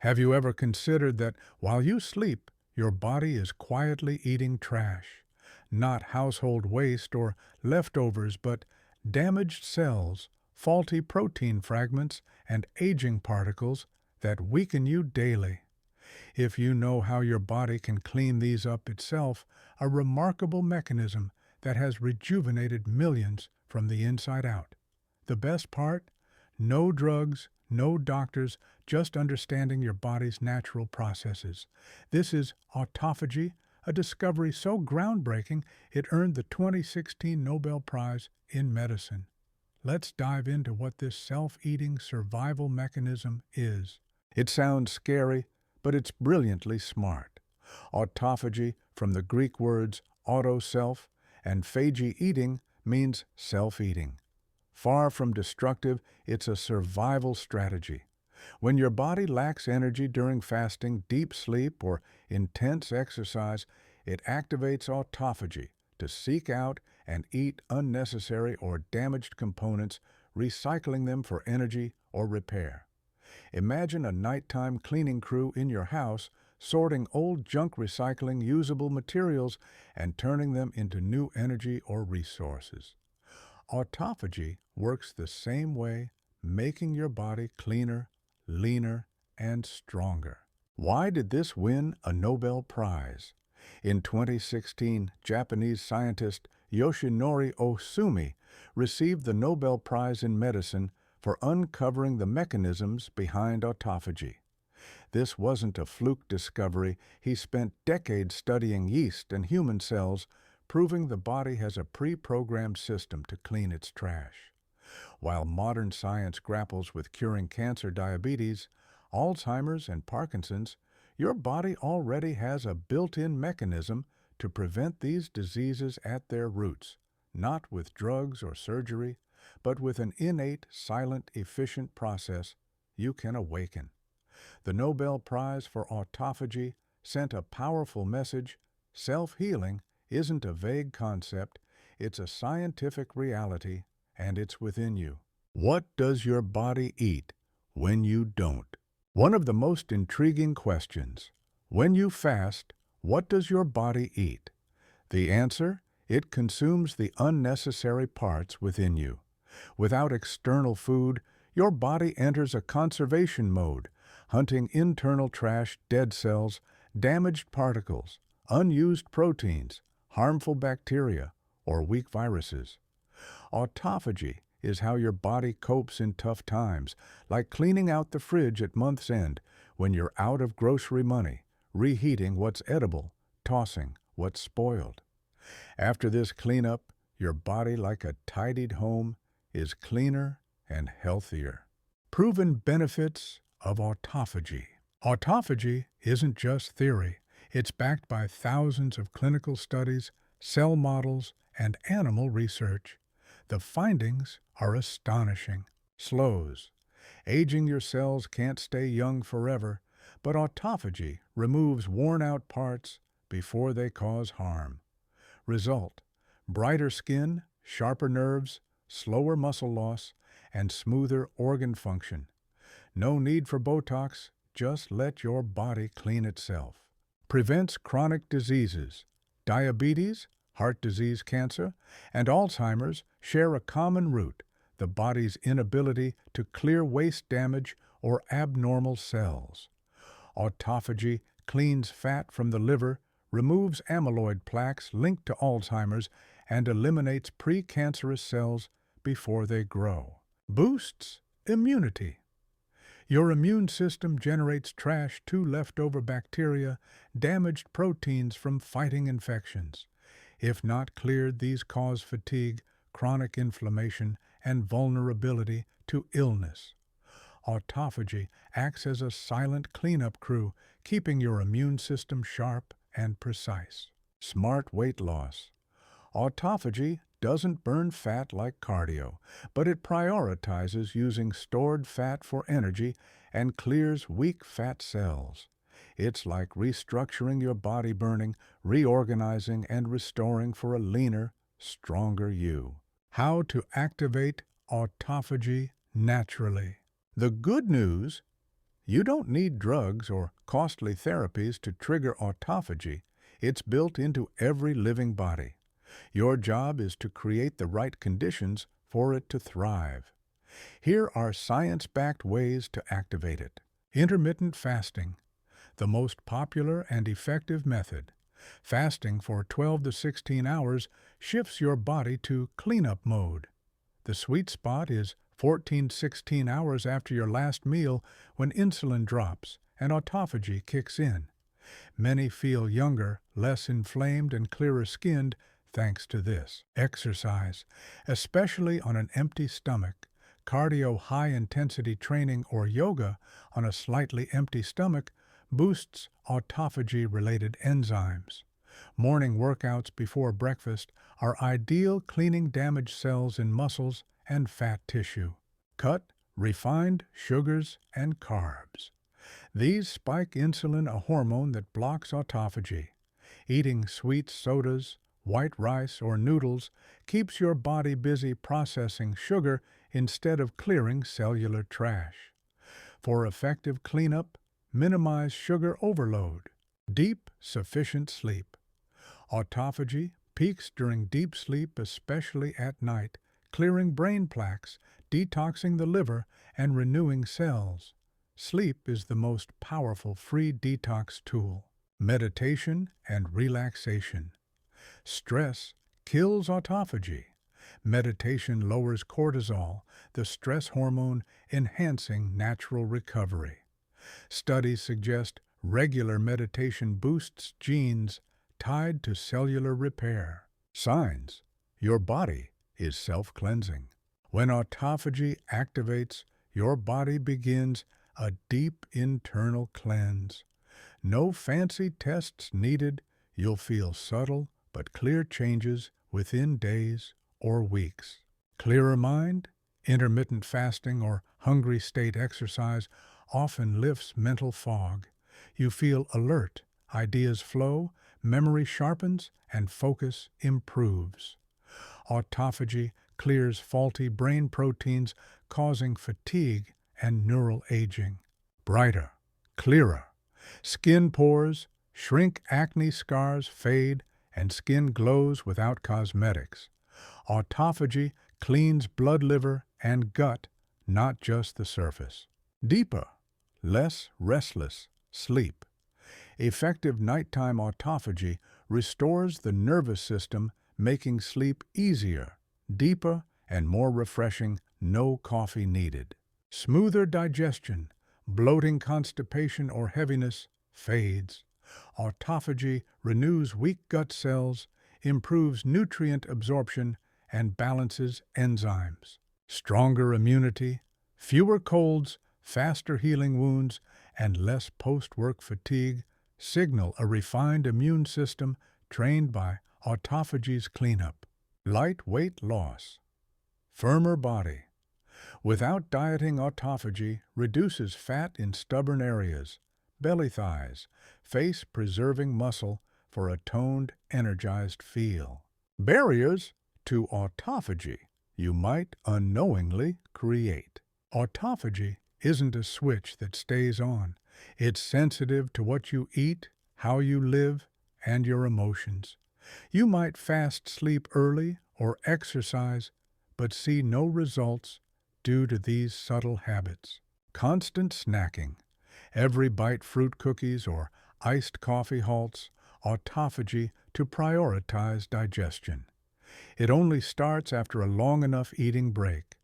Have you ever considered that while you sleep, your body is quietly eating trash? Not household waste or leftovers, but damaged cells, faulty protein fragments, and aging particles that weaken you daily. If you know how your body can clean these up itself, a remarkable mechanism that has rejuvenated millions from the inside out. The best part? No drugs, no doctors, just understanding your body's natural processes. This is autophagy, a discovery so groundbreaking it earned the 2016 Nobel Prize in Medicine. Let's dive into what this self-eating survival mechanism is. It sounds scary, but it's brilliantly smart. Autophagy, from the Greek words auto self, and phagy eating, means self-eating. Far from destructive, it's a survival strategy. When your body lacks energy during fasting, deep sleep, or intense exercise, it activates autophagy to seek out and eat unnecessary or damaged components, recycling them for energy or repair. Imagine a nighttime cleaning crew in your house sorting old junk, recycling usable materials and turning them into new energy or resources. Autophagy works the same way, making your body cleaner, leaner, and stronger. Why did this win a Nobel Prize? In 2016, Japanese scientist Yoshinori Ohsumi received the Nobel Prize in Medicine for uncovering the mechanisms behind autophagy. This wasn't a fluke discovery. He spent decades studying yeast and human cells, proving the body has a pre-programmed system to clean its trash. While modern science grapples with curing cancer, diabetes, Alzheimer's, and Parkinson's, your body already has a built-in mechanism to prevent these diseases at their roots, not with drugs or surgery, but with an innate, silent, efficient process you can awaken. The Nobel Prize for Autophagy sent a powerful message: self-healing isn't a vague concept, it's a scientific reality, and it's within you. What does your body eat when you don't? One of the most intriguing questions. When you fast, what does your body eat? The answer? It consumes the unnecessary parts within you. Without external food, your body enters a conservation mode, hunting internal trash, dead cells, damaged particles, unused proteins, harmful bacteria, or weak viruses. Autophagy is how your body copes in tough times, like cleaning out the fridge at month's end when you're out of grocery money, reheating what's edible, tossing what's spoiled. After this cleanup, your body, like a tidied home, is cleaner and healthier. Proven benefits of autophagy. Autophagy isn't just theory. It's backed by thousands of clinical studies, cell models, and animal research. The findings are astonishing. Slows. Aging your cells can't stay young forever, but autophagy removes worn-out parts before they cause harm. Result: brighter skin, sharper nerves, slower muscle loss, and smoother organ function. No need for Botox, just let your body clean itself. Prevents chronic diseases. Diabetes, heart disease, cancer, and Alzheimer's share a common root: the body's inability to clear waste, damage, or abnormal cells. Autophagy cleans fat from the liver, removes amyloid plaques linked to Alzheimer's, and eliminates precancerous cells before they grow. Boosts immunity. Your immune system generates trash, too, leftover bacteria, damaged proteins from fighting infections. If not cleared, these cause fatigue, chronic inflammation, and vulnerability to illness. Autophagy acts as a silent cleanup crew, keeping your immune system sharp and precise. Smart weight loss. Autophagy doesn't burn fat like cardio, but it prioritizes using stored fat for energy and clears weak fat cells. It's like restructuring your body, burning, reorganizing, and restoring for a leaner, stronger you. How to activate autophagy naturally. The good news: You don't need drugs or costly therapies to trigger autophagy. It's built into every living body. Your job is to create the right conditions for it to thrive. Here are science-backed ways to activate it. Intermittent fasting, the most popular and effective method. Fasting for 12 to 16 hours shifts your body to cleanup mode. The sweet spot is 14-16 hours after your last meal when insulin drops and autophagy kicks in. Many feel younger, less inflamed, and clearer skinned thanks to this. Exercise, especially on an empty stomach. Cardio high-intensity training or yoga on a slightly empty stomach boosts autophagy-related enzymes. Morning workouts before breakfast are ideal cleaning damaged cells in muscles and fat tissue. Cut refined sugars and carbs. These spike insulin, a hormone that blocks autophagy. Eating sweet sodas, white rice, or noodles keeps your body busy processing sugar instead of clearing cellular trash. For effective cleanup, minimize sugar overload. Deep, sufficient sleep. Autophagy peaks during deep sleep, especially at night, clearing brain plaques, detoxing the liver, and renewing cells. Sleep is the most powerful free detox tool. Meditation and relaxation. Stress kills autophagy. Meditation lowers cortisol, the stress hormone, enhancing natural recovery. Studies suggest regular meditation boosts genes tied to cellular repair. Signs: your body is self-cleansing. When autophagy activates, your body begins a deep internal cleanse. No fancy tests needed. You'll feel subtle but clear changes within days or weeks. Clearer mind, intermittent fasting, or hungry state exercise often lifts mental fog. You feel alert, ideas flow, memory sharpens, and focus improves. Autophagy clears faulty brain proteins, causing fatigue and neural aging. Brighter, clearer. Skin pores shrink, acne scars fade, and skin glows without cosmetics. Autophagy cleans blood, liver, and gut, not just the surface. Deeper, less restless sleep. Effective nighttime autophagy restores the nervous system, making sleep easier, deeper, and more refreshing. No coffee needed. Smoother digestion, bloating, constipation, or heaviness fades. Autophagy renews weak gut cells, improves nutrient absorption, and balances enzymes. Stronger immunity, fewer colds, faster healing wounds, and less post-work fatigue signal a refined immune system trained by autophagy's cleanup. Light weight loss, firmer body. Without dieting, autophagy reduces fat in stubborn areas, belly, thighs, face, preserving muscle for a toned, energized feel. Barriers to autophagy you might unknowingly create. Autophagy isn't a switch that stays on. It's sensitive to what you eat, how you live, and your emotions. You might fast, sleep early, or exercise, but see no results due to these subtle habits. Constant snacking. Every bite fruit cookies or iced coffee halts autophagy to prioritize digestion. It only starts after a long enough eating break.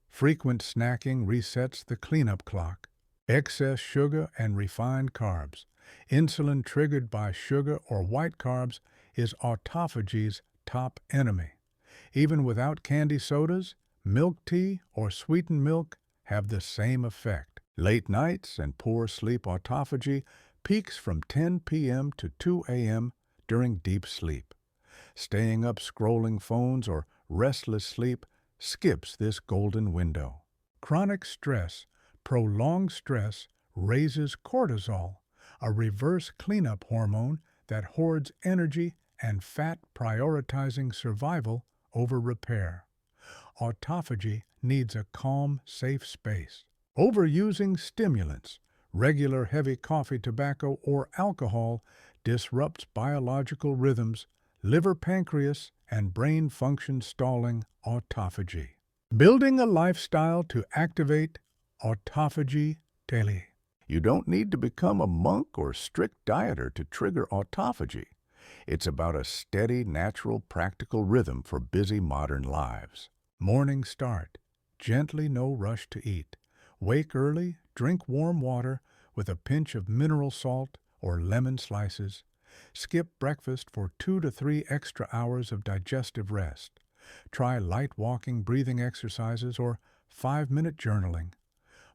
Frequent snacking resets the cleanup clock. Excess sugar and refined carbs. Insulin triggered by sugar or white carbs is autophagy's top enemy. Even without candy sodas, milk tea or sweetened milk have the same effect. Late nights and poor sleep. Autophagy peaks from 10 p.m. to 2 a.m. during deep sleep. Staying up scrolling phones or restless sleep skips this golden window. Chronic stress, prolonged stress, raises cortisol, a reverse cleanup hormone that hoards energy and fat, prioritizing survival over repair. Autophagy needs a calm, safe space. Overusing stimulants, Regular heavy coffee, tobacco, or alcohol disrupts biological rhythms, liver, pancreas, and brain function, stalling autophagy. Building a lifestyle to activate autophagy daily. You don't need to become a monk or strict dieter to trigger autophagy. It's about a steady, natural, practical rhythm for busy modern lives. Morning start. Gently, no rush to eat. Wake early, drink warm water with a pinch of mineral salt or lemon slices. Skip breakfast for 2 to 3 extra hours of digestive rest. Try light walking, breathing exercises, or 5-minute journaling.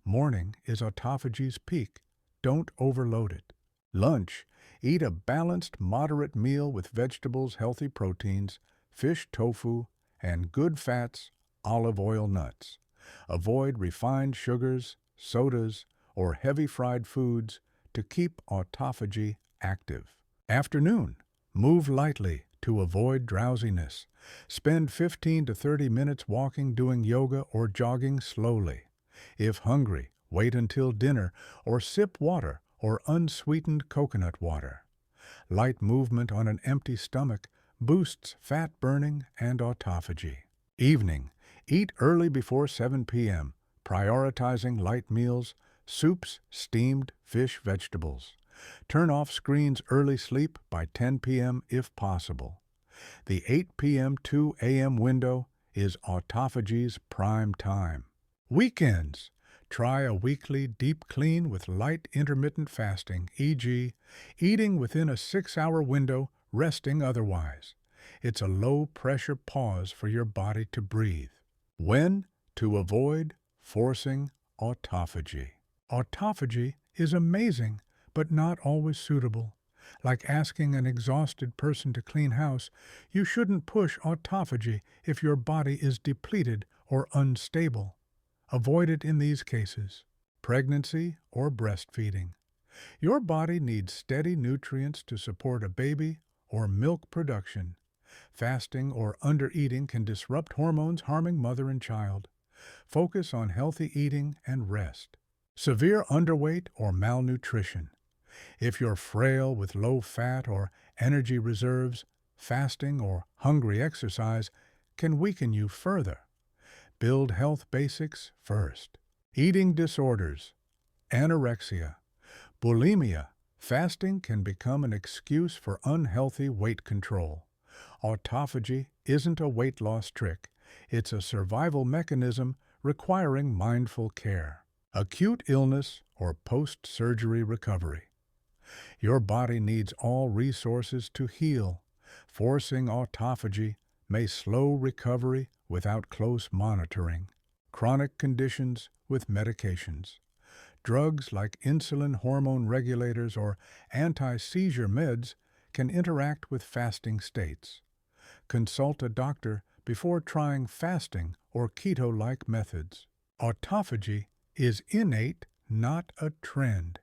Morning is autophagy's peak. Don't overload it. Lunch. Eat a balanced, moderate meal with vegetables, healthy proteins, fish, tofu, and good fats, olive oil, nuts. Avoid refined sugars, sodas, or heavy fried foods to keep autophagy active. Afternoon. Move lightly to avoid drowsiness. Spend 15 to 30 minutes walking, doing yoga, or jogging slowly. If hungry, wait until dinner or sip water or unsweetened coconut water. Light movement on an empty stomach boosts fat burning and autophagy. Evening. Eat early before 7 p.m., prioritizing light meals, soups, steamed fish, vegetables. Turn off screens. Early sleep by 10 p.m. if possible. The 8 p.m. to a.m. window is autophagy's prime time. Weekends. Try a weekly deep clean with light intermittent fasting, e.g., eating within a 6-hour window, resting otherwise. It's a low-pressure pause for your body to breathe. When to avoid forcing autophagy. Autophagy is amazing, but not always suitable. Like asking an exhausted person to clean house, you shouldn't push autophagy if your body is depleted or unstable. Avoid it in these cases: pregnancy or breastfeeding. Your body needs steady nutrients to support a baby or milk production. Fasting or undereating can disrupt hormones, harming mother and child. Focus on healthy eating and rest. Severe underweight or malnutrition. If you're frail with low fat or energy reserves, fasting or hungry exercise can weaken you further. Build health basics first. Eating disorders, anorexia, bulimia. Fasting can become an excuse for unhealthy weight control. Autophagy isn't a weight loss trick. It's a survival mechanism requiring mindful care. Acute illness or post-surgery recovery. Your body needs all resources to heal. Forcing autophagy may slow recovery without close monitoring. Chronic conditions with medications. Drugs like insulin hormone regulators or anti-seizure meds can interact with fasting states. Consult a doctor before trying fasting or keto-like methods. Autophagy is innate, not a trend.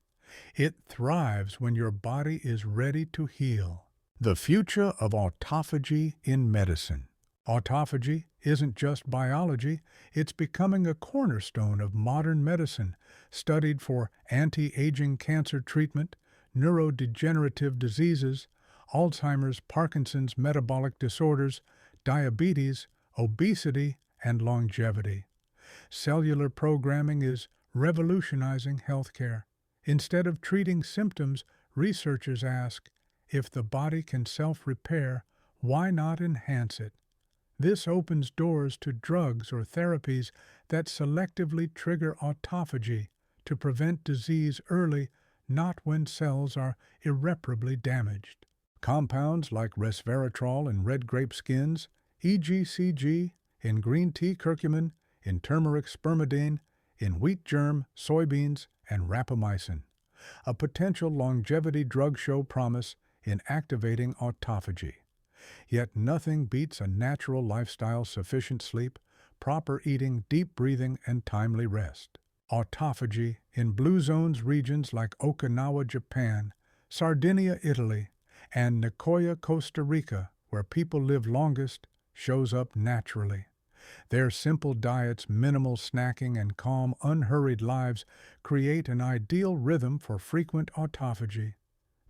It thrives when your body is ready to heal. The future of autophagy in medicine. Autophagy isn't just biology, it's becoming a cornerstone of modern medicine, studied for anti-aging cancer treatment, neurodegenerative diseases, Alzheimer's, Parkinson's, metabolic disorders, diabetes, obesity, and longevity. Cellular programming is revolutionizing healthcare. Instead of treating symptoms, researchers ask, if the body can self-repair, why not enhance it? This opens doors to drugs or therapies that selectively trigger autophagy to prevent disease early, not when cells are irreparably damaged. Compounds like resveratrol in red grape skins, EGCG in green tea curcumin, in turmeric spermidine, in wheat germ, soybeans, and rapamycin. A potential longevity drug show promise in activating autophagy. Yet nothing beats a natural lifestyle, sufficient sleep, proper eating, deep breathing, and timely rest. Autophagy in blue zones regions like Okinawa, Japan, Sardinia, Italy, and Nicoya, Costa Rica, where people live longest, shows up naturally. Their simple diets, minimal snacking, and calm, unhurried lives create an ideal rhythm for frequent autophagy.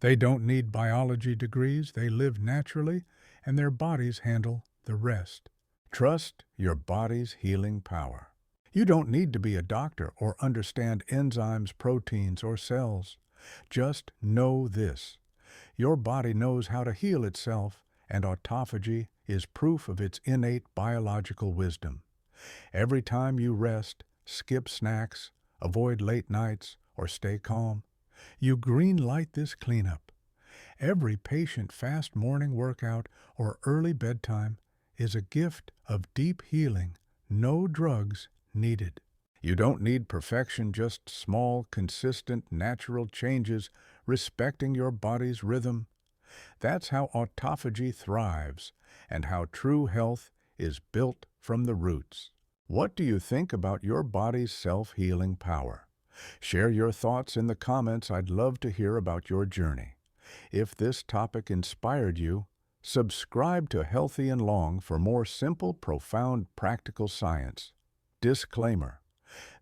They don't need biology degrees, they live naturally, and their bodies handle the rest. Trust your body's healing power. You don't need to be a doctor or understand enzymes, proteins, or cells. Just know this. Your body knows how to heal itself, and autophagy is proof of its innate biological wisdom. Every time you rest, skip snacks, avoid late nights, or stay calm, you green light this cleanup. Every patient fast morning workout or early bedtime is a gift of deep healing, no drugs needed. You don't need perfection, just small, consistent, natural changes respecting your body's rhythm. That's how autophagy thrives and how true health is built from the roots. What do you think about your body's self-healing power? Share your thoughts in the comments. I'd love to hear about your journey. If this topic inspired you, subscribe to Healthy and Long for more simple, profound, practical science. Disclaimer: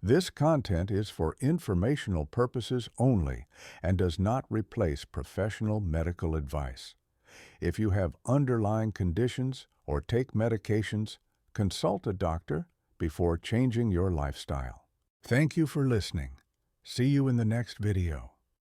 this content is for informational purposes only and does not replace professional medical advice. If you have underlying conditions or take medications, consult a doctor before changing your lifestyle. Thank you for listening. See you in the next video.